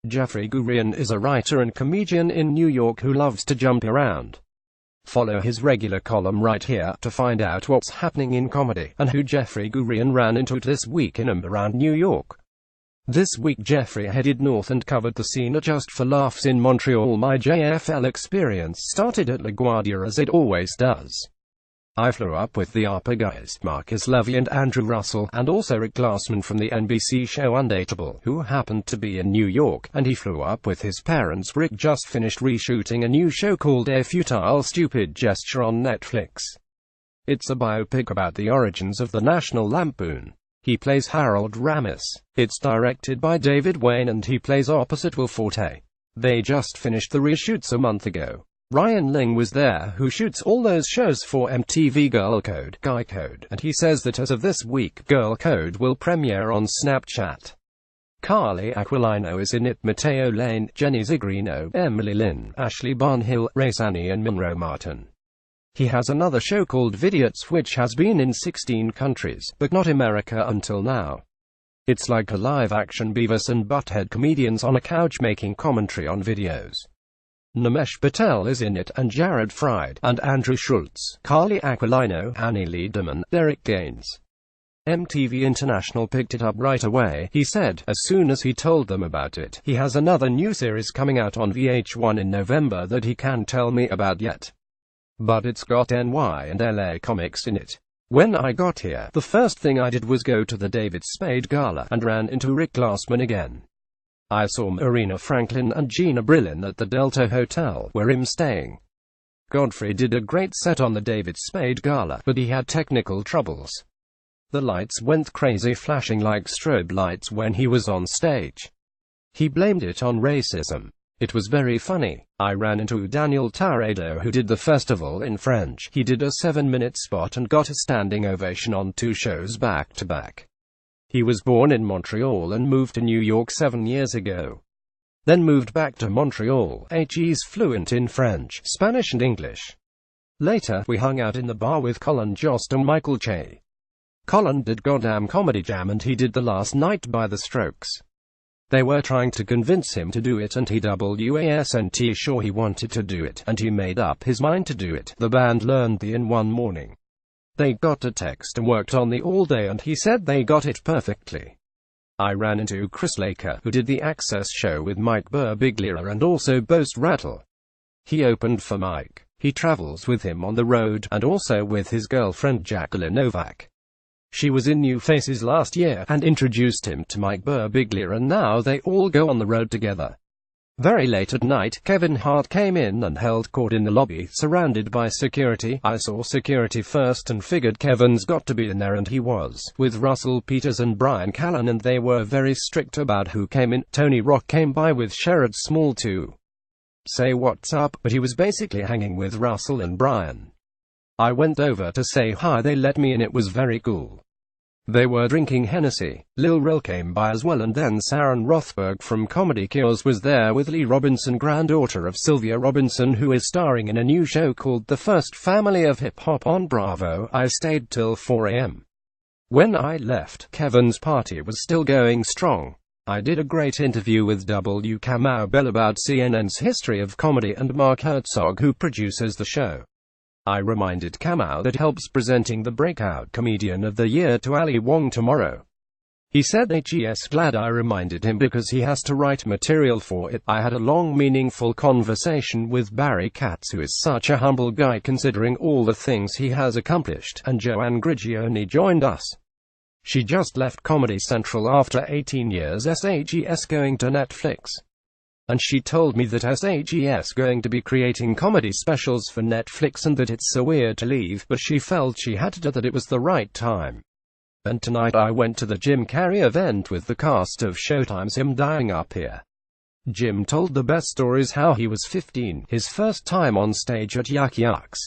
Jeffrey Gurian is a writer and comedian in New York who loves to jump around. Follow his regular column right here to find out what's happening in comedy, and who Jeffrey Gurian ran into this week in and around New York. This week Jeffrey headed north and covered the scene at Just for Laughs in Montreal. My JFL experience started at LaGuardia as it always does. I flew up with the APA guys, Marcus Levy and Andrew Russell, and also Rick Glassman from the NBC show Undateable, who happened to be in New York, and he flew up with his parents. Rick just finished reshooting a new show called A Futile Stupid Gesture on Netflix. It's a biopic about the origins of the National Lampoon. He plays Harold Ramis. It's directed by David Wayne and he plays opposite Will Forte. They just finished the reshoots a month ago. Ryan Ling was there, who shoots all those shows for MTV Girl Code, Guy Code, and he says that as of this week, Girl Code will premiere on Snapchat. Carly Aquilino is in it, Mateo Lane, Jenny Zigrino, Emily Lynn, Ashley Barnhill, Ray Sani and Monroe Martin. He has another show called Vidiots which has been in 16 countries, but not America until now. It's like a live-action Beavis and Butthead comedians on a couch making commentary on videos. Namesh Patel is in it, and Jared Fried, and Andrew Schultz, Carly Aquilino, Annie Lederman, Derek Gaines. MTV International picked it up right away, he said, as soon as he told them about it. He has another new series coming out on VH1 in November that he can't tell me about yet. But it's got NY and LA comics in it. When I got here, the first thing I did was go to the David Spade Gala, and ran into Rick Glassman again. I saw Marina Franklin and Gina Brillin at the Delta Hotel, where I'm staying. Godfrey did a great set on the David Spade Gala, but he had technical troubles. The lights went crazy, flashing like strobe lights when he was on stage. He blamed it on racism. It was very funny. I ran into Daniel Taredo, who did the festival in French. He did a 7-minute spot and got a standing ovation on 2 shows back to back. He was born in Montreal and moved to New York 7 years ago. Then moved back to Montreal. He's fluent in French, Spanish and English. Later, we hung out in the bar with Colin Jost and Michael Che. Colin did Goddamn Comedy Jam and he did The Last Night by The Strokes. They were trying to convince him to do it and he wasn't sure he wanted to do it, and he made up his mind to do it. The band learned the in one morning. They got a text and worked on the all day and he said they got it perfectly. I ran into Chris Laker, who did the Access show with Mike Birbiglia and also Boast Rattle. He opened for Mike. He travels with him on the road, and also with his girlfriend Jacqueline Novak. She was in New Faces last year, and introduced him to Mike Birbiglia, and now they all go on the road together. Very late at night, Kevin Hart came in and held court in the lobby, surrounded by security. I saw security first and figured Kevin's got to be in there, and he was, with Russell Peters and Brian Callen, and they were very strict about who came in. Tony Rock came by with Sherrod Small to say what's up, but he was basically hanging with Russell and Brian. I went over to say hi, they let me in, it was very cool. They were drinking Hennessy. Lil Rel came by as well, and then Sharon Rothberg from Comedy Cures was there with Lee Robinson, granddaughter of Sylvia Robinson, who is starring in a new show called The First Family of Hip Hop on Bravo. I stayed till 4 a.m. When I left, Kevin's party was still going strong. I did a great interview with W. Kamau Bell about CNN's history of comedy and Mark Herzog, who produces the show. I reminded Kamau that helps presenting the Breakout Comedian of the Year to Ali Wong tomorrow. He said glad I reminded him because he has to write material for it. I had a long meaningful conversation with Barry Katz, who is such a humble guy considering all the things he has accomplished, and Joann Grigioni joined us. She just left Comedy Central after 18 years SAGS going to Netflix. And she told me that SAGS going to be creating comedy specials for Netflix and that it's so weird to leave, but she felt she had to, that it was the right time. And tonight I went to the Jim Carrey event with the cast of Showtime's Him Dying Up Here. Jim told the best stories how he was 15, his first time on stage at Yuck Yucks.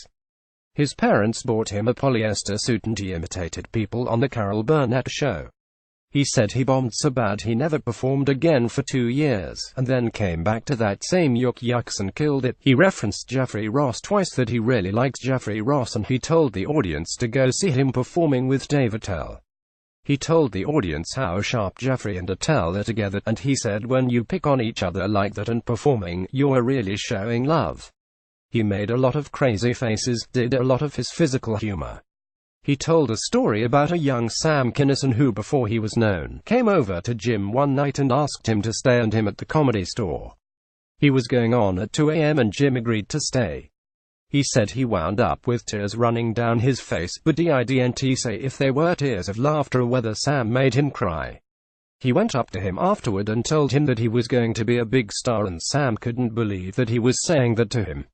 His parents bought him a polyester suit and he imitated people on the Carol Burnett show. He said he bombed so bad he never performed again for 2 years, and then came back to that same Yuck Yucks and killed it. He referenced Jeffrey Ross twice, that he really likes Jeffrey Ross, and he told the audience to go see him performing with Dave Attell. He told the audience how sharp Jeffrey and Attell are together, and he said when you pick on each other like that and performing, you're really showing love. He made a lot of crazy faces, did a lot of his physical humor. He told a story about a young Sam Kinison who, before he was known, came over to Jim one night and asked him to stay and him at the Comedy Store. He was going on at 2 a.m. and Jim agreed to stay. He said he wound up with tears running down his face, but didn't say if they were tears of laughter or whether Sam made him cry. He went up to him afterward and told him that he was going to be a big star, and Sam couldn't believe that he was saying that to him.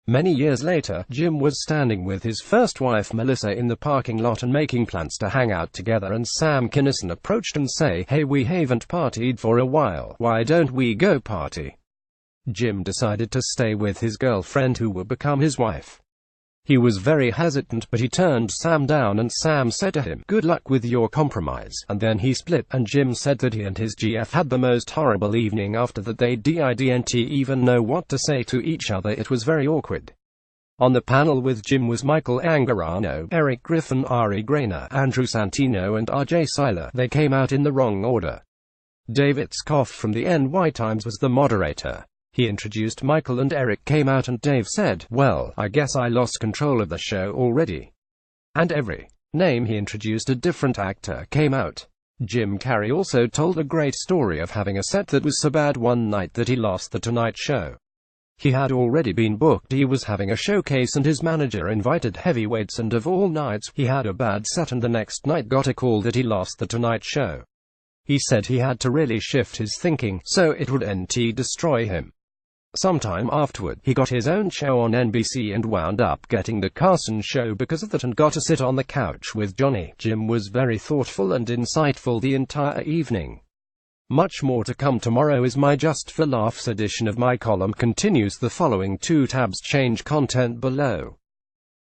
Many years later, Jim was standing with his first wife Melissa in the parking lot and making plans to hang out together, and Sam Kinison approached and say, "Hey, we haven't partied for a while, why don't we go party?" Jim decided to stay with his girlfriend who would become his wife. He was very hesitant, but he turned Sam down and Sam said to him, "Good luck with your compromise," and then he split, and Jim said that he and his GF had the most horrible evening after that. They didn't even know what to say to each other. It was very awkward. On the panel with Jim was Michael Angarano, Eric Griffin, Ari Grainer, Andrew Santino and RJ Seiler. They came out in the wrong order. David Scoff from the NY Times was the moderator. He introduced Michael and Eric came out and Dave said, "Well, I guess I lost control of the show already." And every name he introduced a different actor came out. Jim Carrey also told a great story of having a set that was so bad one night that he lost The Tonight Show. He had already been booked, he was having a showcase and his manager invited heavyweights, and of all nights, he had a bad set and the next night got a call that he lost The Tonight Show. He said he had to really shift his thinking, so it would destroy him. Sometime afterward, he got his own show on NBC and wound up getting the Carson show because of that and got to sit on the couch with Johnny. Jim was very thoughtful and insightful the entire evening. Much more to come tomorrow is my Just for Laughs edition of my column continues. The following 2 tabs change content below.